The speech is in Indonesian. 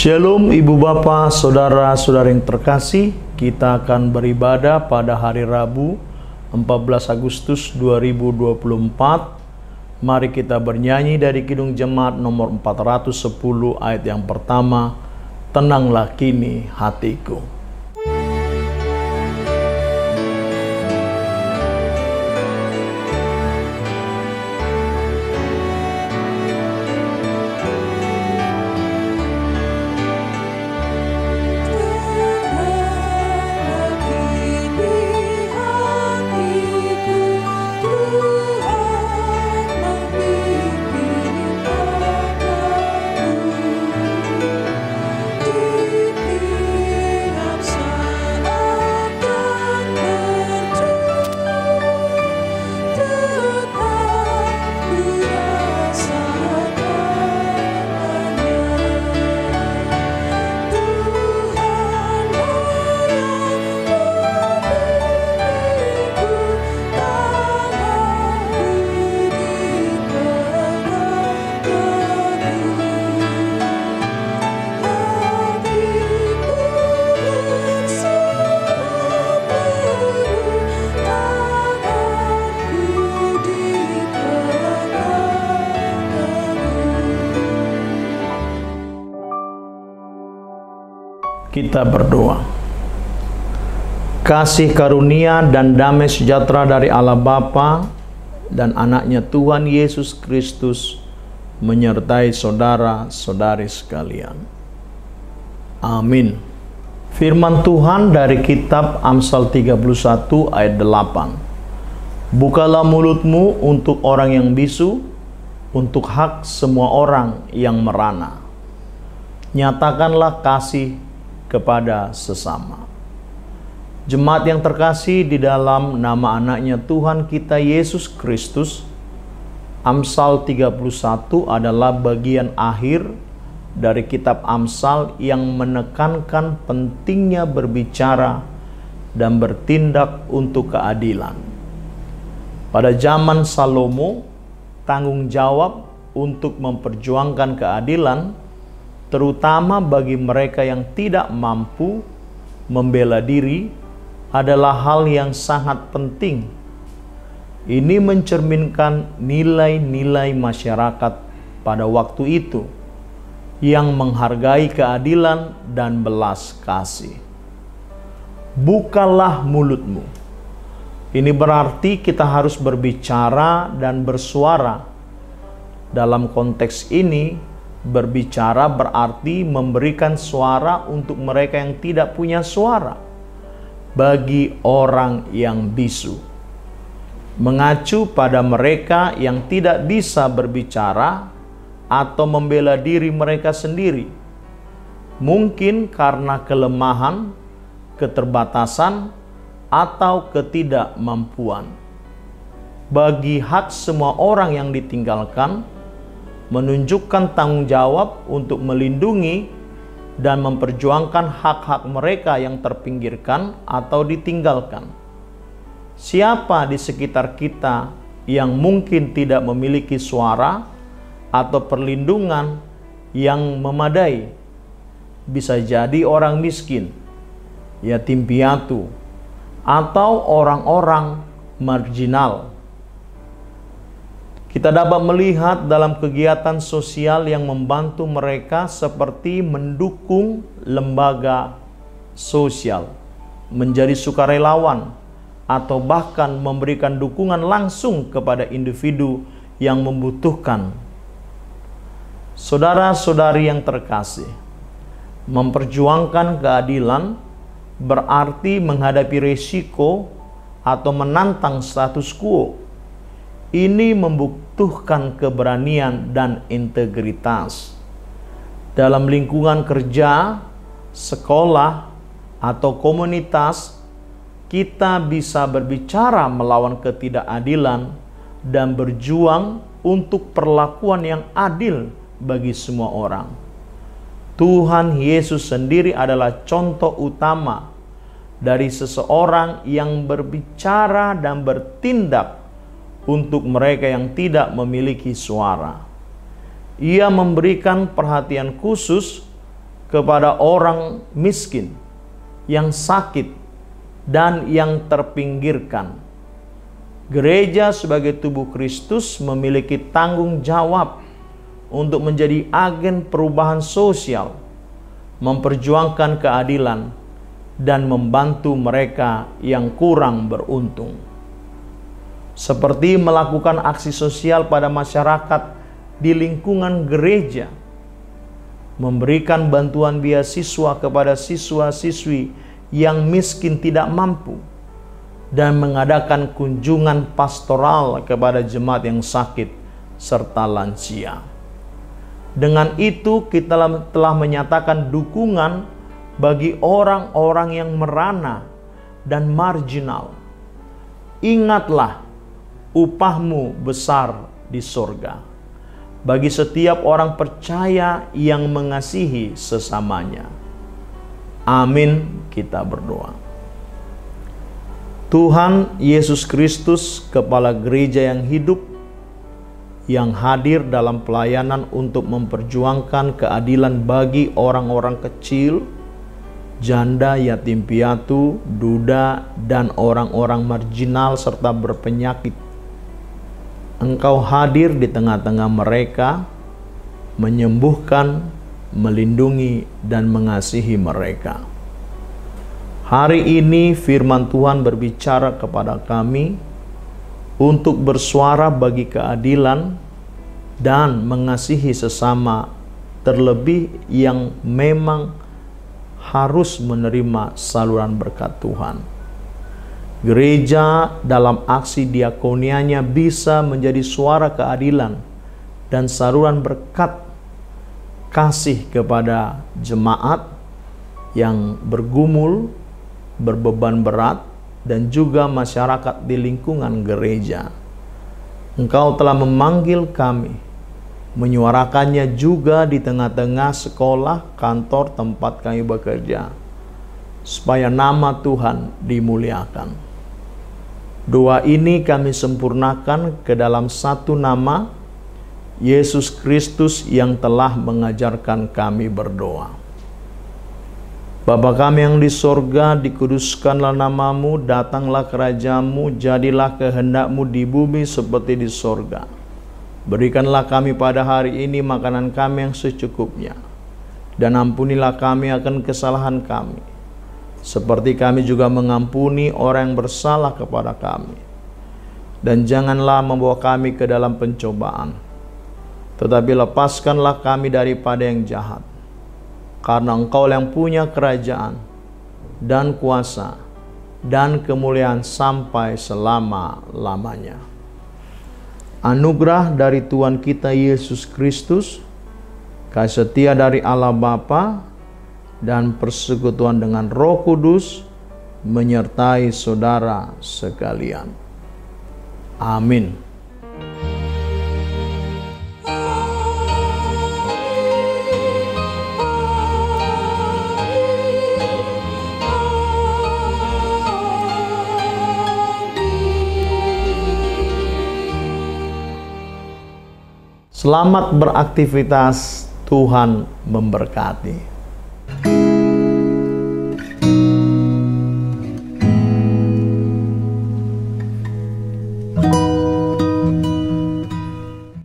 Shalom Ibu Bapak, Saudara-saudara yang terkasih. Kita akan beribadah pada hari Rabu 14 Agustus 2024. Mari kita bernyanyi dari Kidung Jemaat nomor 410 ayat yang pertama. Tenanglah kini hatiku. Kita berdoa. Kasih karunia dan damai sejahtera dari Allah Bapa dan anaknya Tuhan Yesus Kristus menyertai saudara-saudari sekalian. Amin. Firman Tuhan dari kitab Amsal 31 ayat 8. Bukalah mulutmu untuk orang yang bisu, untuk hak semua orang yang merana. Nyatakanlah kasih kepada sesama. Jemaat yang terkasih di dalam nama anaknya Tuhan kita Yesus Kristus, Amsal 31 adalah bagian akhir dari kitab Amsal yang menekankan pentingnya berbicara dan bertindak untuk keadilan. Pada zaman Salomo, tanggung jawab untuk memperjuangkan keadilan terutama bagi mereka yang tidak mampu membela diri adalah hal yang sangat penting. Ini mencerminkan nilai-nilai masyarakat pada waktu itu yang menghargai keadilan dan belas kasih. Bukalah mulutmu. Ini berarti kita harus berbicara dan bersuara. Dalam konteks ini, berbicara berarti memberikan suara untuk mereka yang tidak punya suara, bagi orang yang bisu. Mengacu pada mereka yang tidak bisa berbicara atau membela diri mereka sendiri, mungkin karena kelemahan, keterbatasan, atau ketidakmampuan. Bagi hak semua orang yang ditinggalkan, menunjukkan tanggung jawab untuk melindungi dan memperjuangkan hak-hak mereka yang terpinggirkan atau ditinggalkan. Siapa di sekitar kita yang mungkin tidak memiliki suara atau perlindungan yang memadai? Bisa jadi orang miskin, yatim piatu, atau orang-orang marginal. Kita dapat melihat dalam kegiatan sosial yang membantu mereka seperti mendukung lembaga sosial, menjadi sukarelawan, atau bahkan memberikan dukungan langsung kepada individu yang membutuhkan. Saudara-saudari yang terkasih, memperjuangkan keadilan berarti menghadapi risiko atau menantang status quo. Ini membutuhkan keberanian dan integritas. Dalam lingkungan kerja, sekolah, atau komunitas, kita bisa berbicara melawan ketidakadilan dan berjuang untuk perlakuan yang adil bagi semua orang. Tuhan Yesus sendiri adalah contoh utama dari seseorang yang berbicara dan bertindak untuk mereka yang tidak memiliki suara. Ia memberikan perhatian khusus kepada orang miskin, yang sakit, dan yang terpinggirkan. Gereja sebagai tubuh Kristus memiliki tanggung jawab untuk menjadi agen perubahan sosial, memperjuangkan keadilan, dan membantu mereka yang kurang beruntung. Seperti melakukan aksi sosial pada masyarakat di lingkungan gereja, memberikan bantuan beasiswa kepada siswa-siswi yang miskin tidak mampu, dan mengadakan kunjungan pastoral kepada jemaat yang sakit serta lansia. Dengan itu kita telah menyatakan dukungan bagi orang-orang yang merana dan marginal. Ingatlah, upahmu besar di sorga bagi setiap orang percaya yang mengasihi sesamanya. Amin. Kita berdoa. Tuhan Yesus Kristus, Kepala Gereja yang hidup, yang hadir dalam pelayanan untuk memperjuangkan keadilan bagi orang-orang kecil, janda, yatim piatu, duda, dan orang-orang marginal serta berpenyakit. Engkau hadir di tengah-tengah mereka, menyembuhkan, melindungi, dan mengasihi mereka. Hari ini firman Tuhan berbicara kepada kami untuk bersuara bagi keadilan dan mengasihi sesama, terlebih yang memang harus menerima saluran berkat Tuhan. Gereja dalam aksi diakonianya bisa menjadi suara keadilan dan saluran berkat kasih kepada jemaat yang bergumul, berbeban berat, dan juga masyarakat di lingkungan gereja. Engkau telah memanggil kami, menyuarakannya juga di tengah-tengah sekolah, kantor, tempat kami bekerja, supaya nama Tuhan dimuliakan. Doa ini kami sempurnakan ke dalam satu nama, Yesus Kristus, yang telah mengajarkan kami berdoa. Bapa kami yang di sorga, dikuduskanlah namamu, datanglah kerajaanmu, jadilah kehendakmu di bumi seperti di sorga. Berikanlah kami pada hari ini makanan kami yang secukupnya, dan ampunilah kami akan kesalahan kami, seperti kami juga mengampuni orang yang bersalah kepada kami. Dan janganlah membawa kami ke dalam pencobaan, tetapi lepaskanlah kami daripada yang jahat. Karena Engkau yang punya kerajaan dan kuasa dan kemuliaan sampai selama-lamanya. Anugerah dari Tuhan kita Yesus Kristus, kasih setia dari Allah Bapa, dan persekutuan dengan Roh Kudus menyertai saudara sekalian. Amin. Selamat beraktivitas, Tuhan memberkati.